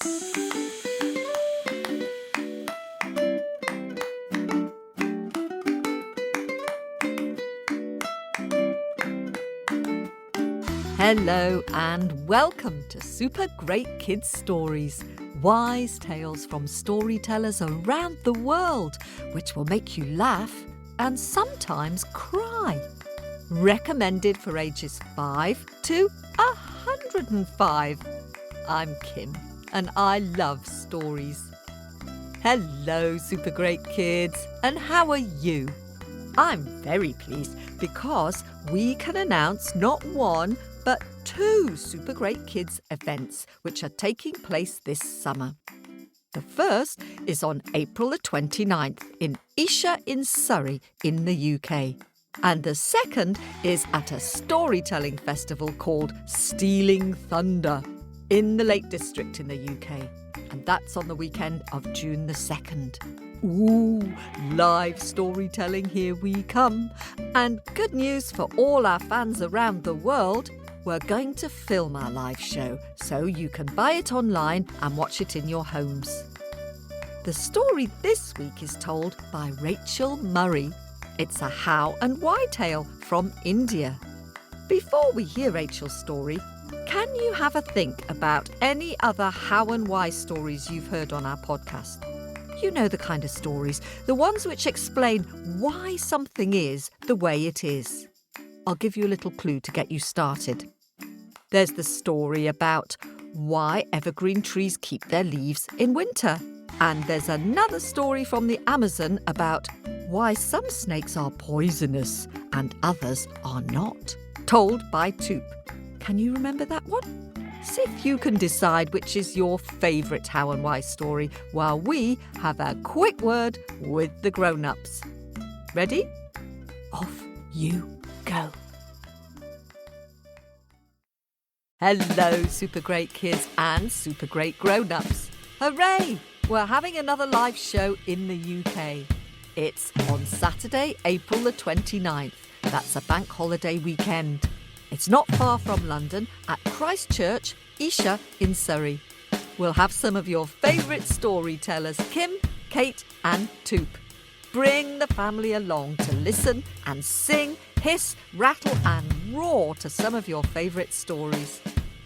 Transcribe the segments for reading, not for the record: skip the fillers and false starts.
Hello and welcome to Super Great Kids Stories, wise tales from storytellers around the world, which will make you laugh and sometimes cry. Recommended for ages 5 to 105. I'm Kim and I love stories. Hello, Super Great Kids, and how are you? I'm very pleased because we can announce not one, but 2 Super Great Kids events which are taking place this summer. The first is on April the 29th in Esher in Surrey in the UK. And the second is at a storytelling festival called Stealing Thunder in the Lake District in the UK. And that's on the weekend of June the 2nd. Ooh, live storytelling, here we come. And good news for all our fans around the world. We're going to film our live show so you can buy it online and watch it in your homes. The story this week is told by Rachel Murray. It's a how and why tale from India. Before we hear Rachel's story, can you have a think about any other how and why stories you've heard on our podcast? You know the kind of stories, the ones which explain why something is the way it is. I'll give you a little clue to get you started. There's the story about why evergreen trees keep their leaves in winter. And there's another story from the Amazon about why some snakes are poisonous and others are not, told by Toop. Can you remember that one? See if you can decide which is your favourite how and why story while we have a quick word with the grown-ups. Ready? Off you go. Hello, Super Great Kids and Super Great Grown-ups. Hooray! We're having another live show in the UK. It's on Saturday, April the 29th. That's a bank holiday weekend. It's not far from London at Christ Church, Esher in Surrey. We'll have some of your favourite storytellers, Kim, Kate and Toop. Bring the family along to listen and sing, hiss, rattle and roar to some of your favourite stories.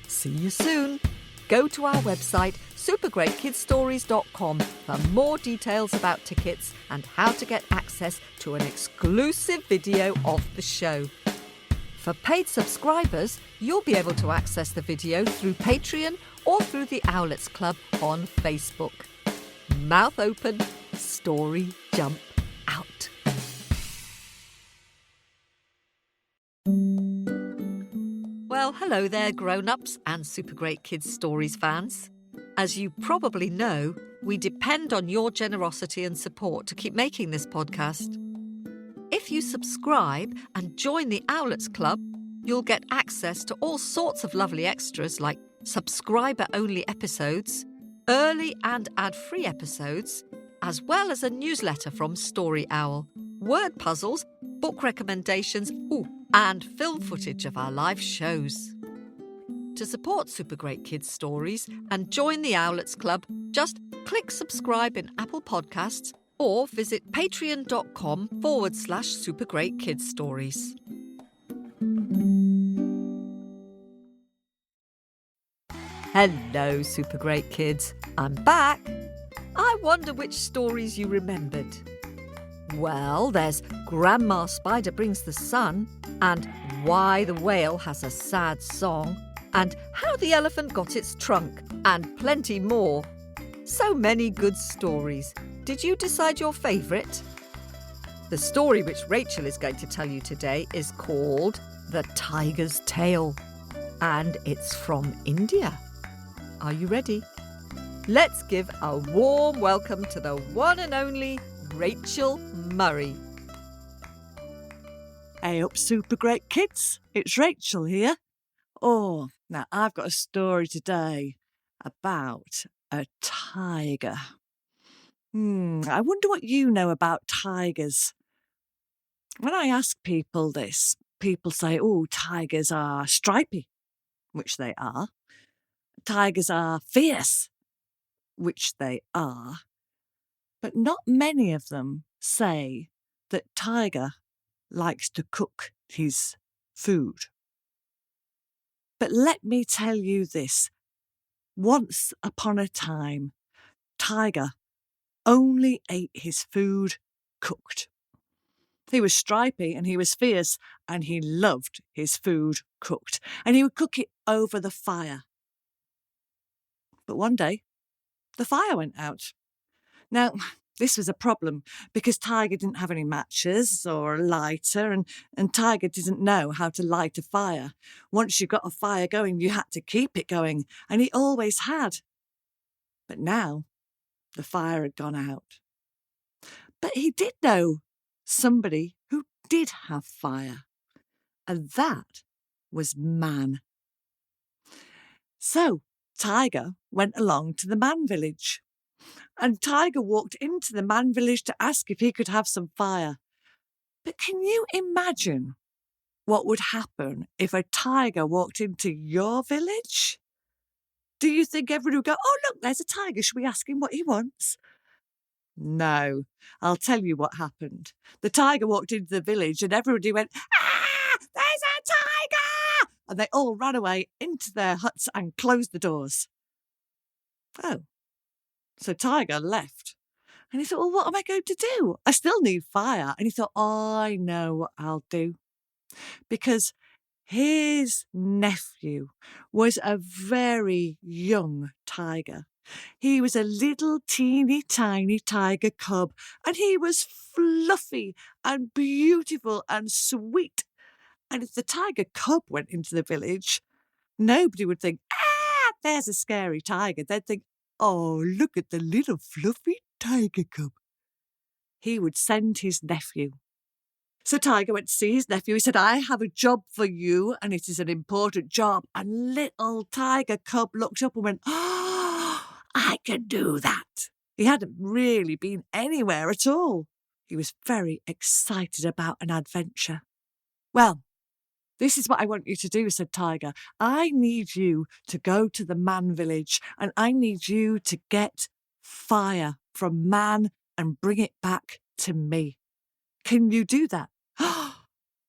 See you soon. Go to our website supergreatkidstories.com for more details about tickets and how to get access to an exclusive video of the show. For paid subscribers, you'll be able to access the video through Patreon or through the Owlets Club on Facebook. Mouth open, story jump out. Well, hello there, grown-ups and Super Great Kids Stories fans. As you probably know, we depend on your generosity and support to keep making this podcast. If you subscribe and join the Owlets Club, you'll get access to all sorts of lovely extras like subscriber-only episodes, early and ad-free episodes, as well as a newsletter from Story Owl, word puzzles, book recommendations, and film footage of our live shows. To support Super Great Kids Stories and join the Owlets Club, just click subscribe in Apple Podcasts or visit patreon.com/supergreatkidsstories. Hello, Super Great Kids. I'm back. I wonder which stories you remembered. Well, there's Grandma Spider Brings the Sun, and Why the Whale Has a Sad Song, and How the Elephant Got Its Trunk, and plenty more. So many good stories. Did you decide your favourite? The story which Rachel is going to tell you today is called The Tiger's Tail, and it's from India. Are you ready? Let's give a warm welcome to the one and only Rachel Murray. Hey up, Super Great Kids. It's Rachel here. Now I've got a story today about a tiger. I wonder what you know about tigers. When I ask people this, people say, tigers are stripy, which they are. Tigers are fierce, which they are, but not many of them say that Tiger likes to cook his food. But let me tell you this. Once upon a time, Tiger only ate his food cooked. He was stripy and he was fierce and he loved his food cooked, and he would cook it over the fire. But one day, the fire went out. Now, this was a problem because Tiger didn't have any matches or a lighter, and Tiger didn't know how to light a fire. Once you got a fire going, you had to keep it going, and he always had. But now, the fire had gone out. But he did know somebody who did have fire, and that was Man. So Tiger went along to the Man village, and Tiger walked into the Man village to ask if he could have some fire. But can you imagine what would happen if a tiger walked into your village? Do you think everyone would go, "Oh, look, there's a tiger. Should we ask him what he wants?" No, I'll tell you what happened. The tiger walked into the village and everybody went, "Ah, there's a tiger!" And they all ran away into their huts and closed the doors. Oh, so Tiger left. And he thought, well, what am I going to do? I still need fire. And he thought, oh, I know what I'll do. Because his nephew was a very young tiger. He was a little teeny tiny tiger cub, and he was fluffy and beautiful and sweet. And if the tiger cub went into the village, nobody would think, "Ah, there's a scary tiger." They'd think, "Oh, look at the little fluffy tiger cub." He would send his nephew. So Tiger went to see his nephew. He said, "I have a job for you, and it is an important job." And little tiger cub looked up and went, "Oh, I can do that." He hadn't really been anywhere at all. He was very excited about an adventure. "Well, this is what I want you to do," said Tiger. "I need you to go to the Man village, and I need you to get fire from Man and bring it back to me. Can you do that?"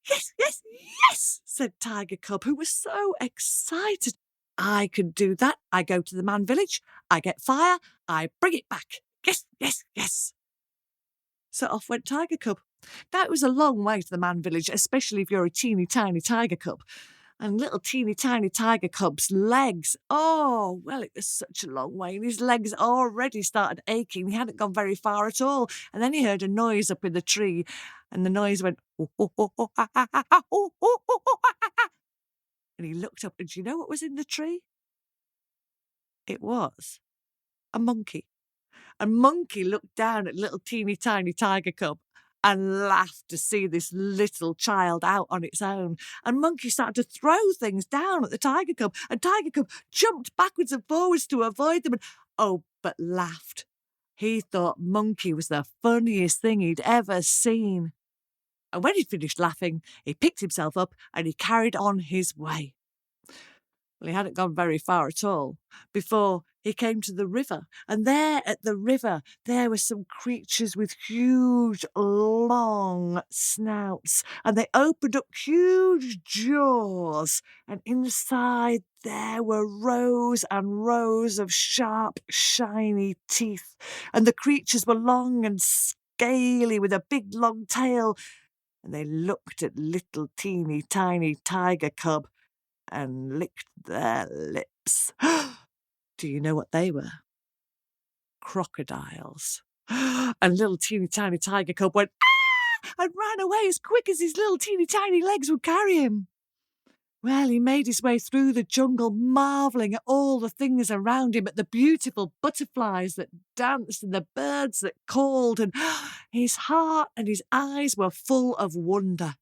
"Yes, yes, yes," said Tiger Cub, who was so excited. "I can do that. I go to the Man village, I get fire, I bring it back. Yes, yes, yes." So off went Tiger Cub. Now, it was a long way to the Man village, especially if you're a teeny tiny tiger cub. And little teeny tiny tiger cub's legs, oh, well, it was such a long way, and his legs already started aching. He hadn't gone very far at all. And then he heard a noise up in the tree, and the noise went, "Oh, oh, oh, oh, ha, ha, ha, ha, oh, oh, oh, oh, ha, ha, ha." And he looked up, and do you know what was in the tree? It was a monkey. And Monkey looked down at little teeny tiny tiger cub and laughed to see this little child out on its own. And Monkey started to throw things down at the tiger cub, and Tiger Cub jumped backwards and forwards to avoid them, and but laughed. He thought Monkey was the funniest thing he'd ever seen. And when he'd finished laughing, he picked himself up and he carried on his way. Well, he hadn't gone very far at all before he came to the river. And there at the river, there were some creatures with huge, long snouts. And they opened up huge jaws. And inside there were rows and rows of sharp, shiny teeth. And the creatures were long and scaly with a big, long tail. And they looked at little teeny tiny tiger cub and licked their lips. Do you know what they were? Crocodiles. And little teeny tiny tiger cub went, "Ah!" and ran away as quick as his little teeny tiny legs would carry him. Well, he made his way through the jungle, marvelling at all the things around him, at the beautiful butterflies that danced and the birds that called, and his heart and his eyes were full of wonder.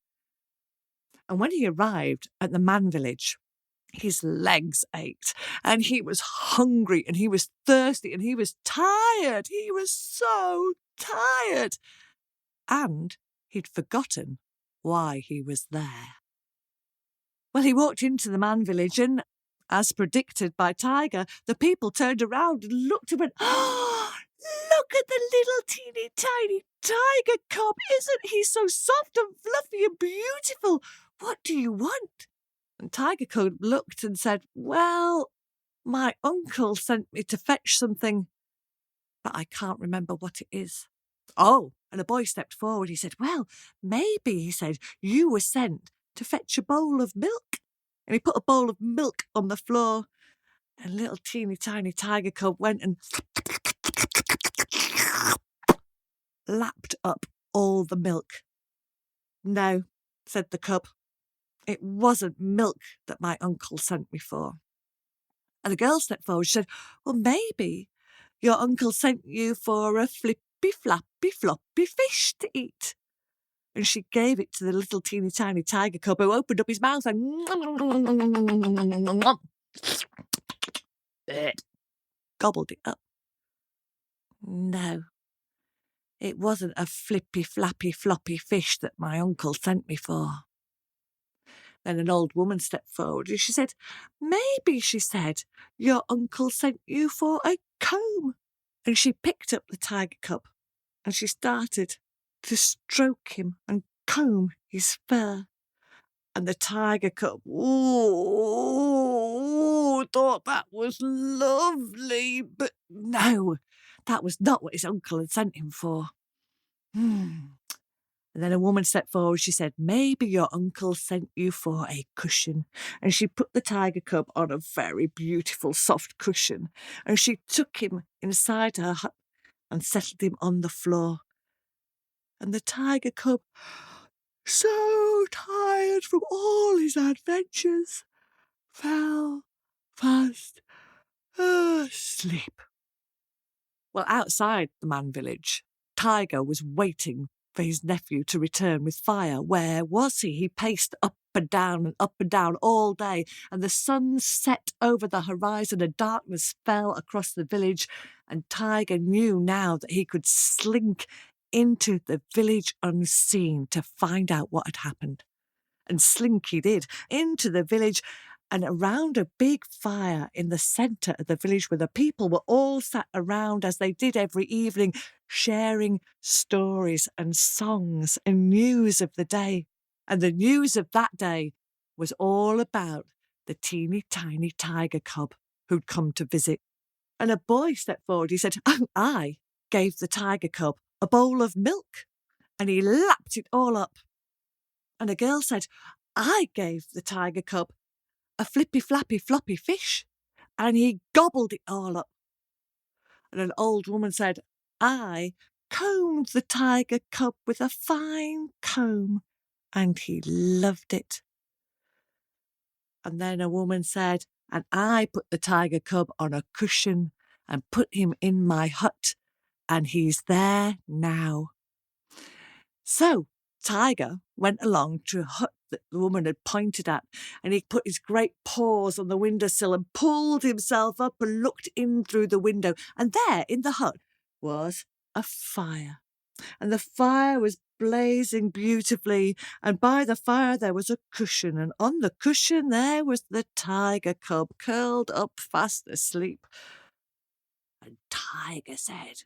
And when he arrived at the Man village, his legs ached, and he was hungry, and he was thirsty, and he was tired. He was so tired. And he'd forgotten why he was there. Well, he walked into the Man village, and As predicted by Tiger, the people turned around and looked and went, "Oh, look at the little teeny tiny tiger cub. Isn't he so soft and fluffy and beautiful? What do you want?" And Tiger Cub looked and said, "Well, my uncle sent me to fetch something, but I can't remember what it is." Oh, and a boy stepped forward. He said, "Well, maybe," he said, "you were sent to fetch a bowl of milk." And he put a bowl of milk on the floor, and little teeny tiny tiger cub went and lapped up all the milk. "No," said the cub, "it wasn't milk that my uncle sent me for." And the girl stepped forward. She said, "Well, maybe your uncle sent you for a flippy, flappy, floppy fish to eat." And she gave it to the little teeny tiny tiger cub, who opened up his mouth and gobbled it up. No, it wasn't a flippy, flappy, floppy fish that my uncle sent me for. Then an old woman stepped forward and she said, "Maybe," she said, "your uncle sent you for a comb." And she picked up the tiger cub and she started to stroke him and comb his fur. And the tiger cub, thought that was lovely, but no, that was not what his uncle had sent him for. And then a woman stepped forward. She said, "Maybe your uncle sent you for a cushion." And she put the tiger cub on a very beautiful soft cushion. And she took him inside her hut and settled him on the floor. And the tiger cub, so tired from all his adventures, fell fast asleep. Well, outside the man village, Tiger was waiting for his nephew to return with fire. Where was he? He paced up and down all day, and the sun set over the horizon and darkness fell across the village, and Tiger knew now that he could slink into the village unseen to find out what had happened. And slink he did into the village and around a big fire in the centre of the village, where the people were all sat around as they did every evening, sharing stories and songs and news of the day. And the news of that day was all about the teeny tiny tiger cub who'd come to visit. And a boy stepped forward. He said, "Oh, I gave the tiger cub a bowl of milk, and he lapped it all up." And a girl said, "I gave the tiger cub a flippy, flappy, floppy fish, and he gobbled it all up." And an old woman said, "I combed the tiger cub with a fine comb, and he loved it." And then a woman said, "And I put the tiger cub on a cushion and put him in my hut, and he's there now." So Tiger went along to a hut that the woman had pointed at, and he put his great paws on the windowsill and pulled himself up and looked in through the window. And there in the hut was a fire, and the fire was blazing beautifully, and by the fire there was a cushion, and on the cushion there was the tiger cub curled up fast asleep. And Tiger said,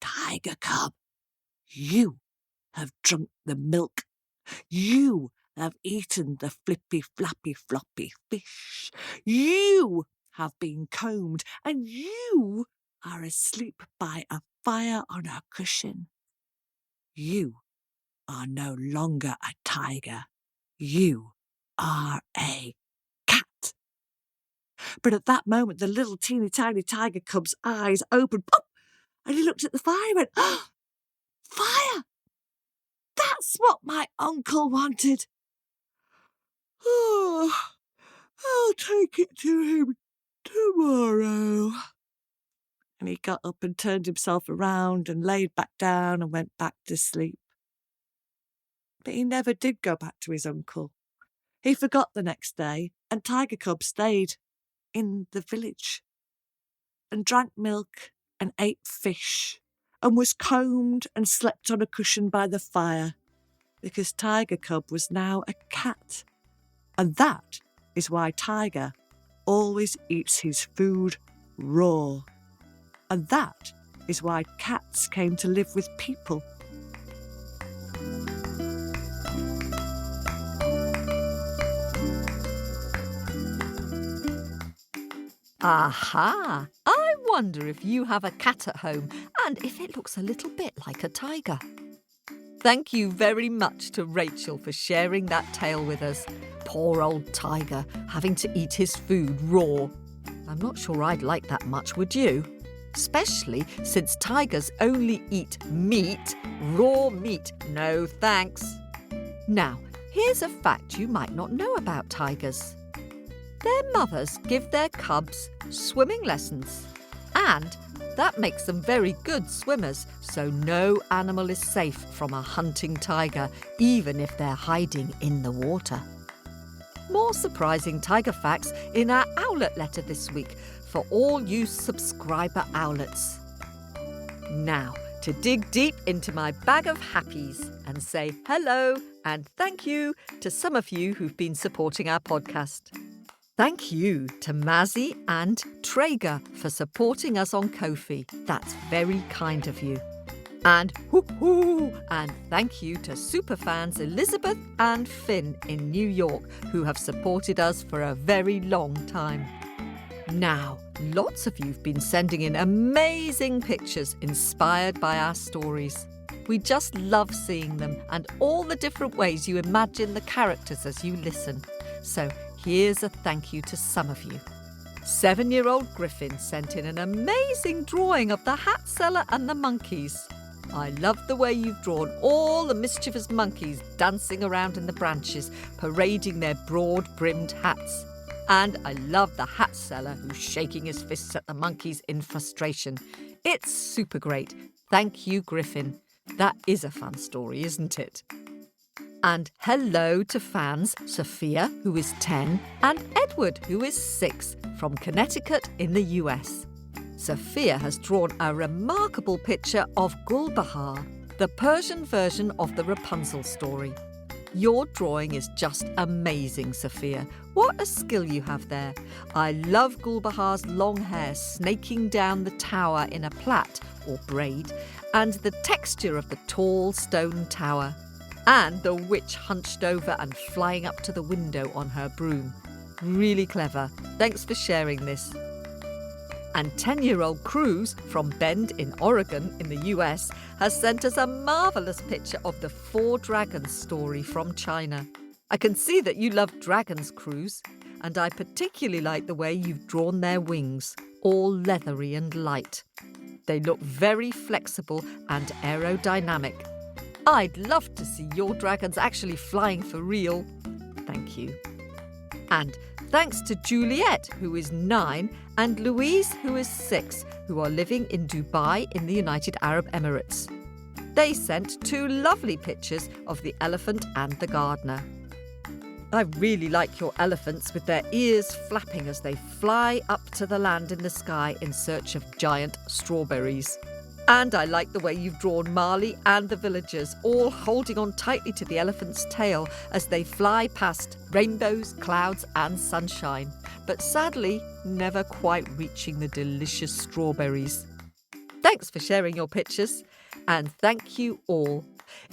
"Tiger cub, you have drunk the milk. You have eaten the flippy, flappy, floppy fish. You have been combed, and you are asleep by a fire on a cushion. You are no longer a tiger. You are a cat." But at that moment, the little teeny tiny tiger cub's eyes opened, pop, and he looked at the fire and went, "Oh, fire! That's what my uncle wanted. Oh, I'll take it to him tomorrow." And he got up and turned himself around and laid back down and went back to sleep. But he never did go back to his uncle. He forgot the next day, and Tiger Cub stayed in the village and drank milk and ate fish and was combed and slept on a cushion by the fire, because Tiger Cub was now a cat. And that is why Tiger always eats his food raw. And that is why cats came to live with people. Aha! I wonder if you have a cat at home and if it looks a little bit like a tiger. Thank you very much to Rachel for sharing that tale with us. Poor old tiger having to eat his food raw. I'm not sure I'd like that much, would you? Especially since tigers only eat meat, raw meat. No thanks. Now, here's a fact you might not know about tigers. Their mothers give their cubs swimming lessons, and that makes them very good swimmers, so no animal is safe from a hunting tiger, even if they're hiding in the water. More surprising tiger facts in our owlet letter this week for all you subscriber owlets. Now, to dig deep into my bag of happies and say hello and thank you to some of you who've been supporting our podcast. Thank you to Mazzy and Traeger for supporting us on Ko-fi. That's very kind of you. And hoo-hoo! And thank you to superfans Elizabeth and Finn in New York who have supported us for a very long time. Now, lots of you've been sending in amazing pictures inspired by our stories. We just love seeing them and all the different ways you imagine the characters as you listen. So here's a thank you to some of you. 7-year-old Griffin sent in an amazing drawing of the hat seller and the monkeys. I love the way you've drawn all the mischievous monkeys dancing around in the branches, parading their broad-brimmed hats. And I love the hat seller who's shaking his fists at the monkeys in frustration. It's super great. Thank you, Griffin. That is a fun story, isn't it? And hello to fans Sophia, who is 10, and Edward, who is 6, from Connecticut in the US. Sophia has drawn a remarkable picture of Gulbahar, the Persian version of the Rapunzel story. Your drawing is just amazing, Sophia. What a skill you have there. I love Gulbahar's long hair snaking down the tower in a plait or braid, and the texture of the tall stone tower, and the witch hunched over and flying up to the window on her broom. Really clever. Thanks for sharing this. And 10-year-old Cruz from Bend in Oregon in the US has sent us a marvellous picture of the 4 dragons story from China. I can see that you love dragons, Cruz, and I particularly like the way you've drawn their wings, all leathery and light. They look very flexible and aerodynamic. I'd love to see your dragons actually flying for real. Thank you. And thanks to Juliet, who is 9, and Louise, who is 6, who are living in Dubai in the United Arab Emirates. They sent 2 lovely pictures of the elephant and the gardener. I really like your elephants with their ears flapping as they fly up to the land in the sky in search of giant strawberries. And I like the way you've drawn Marley and the villagers all holding on tightly to the elephant's tail as they fly past rainbows, clouds and sunshine, but sadly never quite reaching the delicious strawberries. Thanks for sharing your pictures, and thank you all.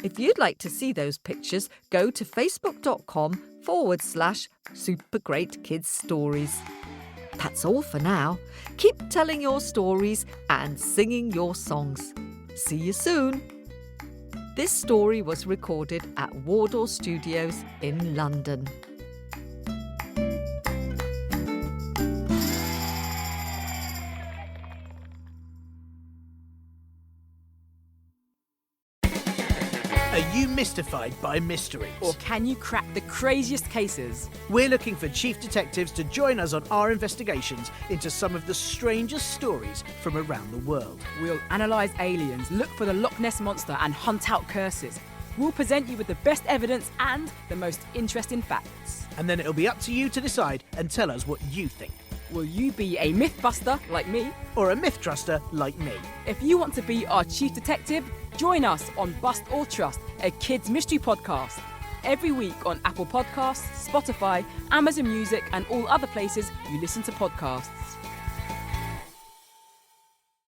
If you'd like to see those pictures, go to facebook.com/supergreatkidsstories. That's all for now. Keep telling your stories and singing your songs. See you soon. This story was recorded at Wardour Studios in London. Are you mystified by mysteries? Or can you crack the craziest cases? We're looking for chief detectives to join us on our investigations into some of the strangest stories from around the world. We'll analyse aliens, look for the Loch Ness Monster and hunt out curses. We'll present you with the best evidence and the most interesting facts. And then it'll be up to you to decide and tell us what you think. Will you be a mythbuster like me? Or a myth truster like me? If you want to be our chief detective, join us on Bust or Trust, a kids mystery podcast. every week on Apple Podcasts, Spotify, Amazon Music, and all other places you listen to podcasts.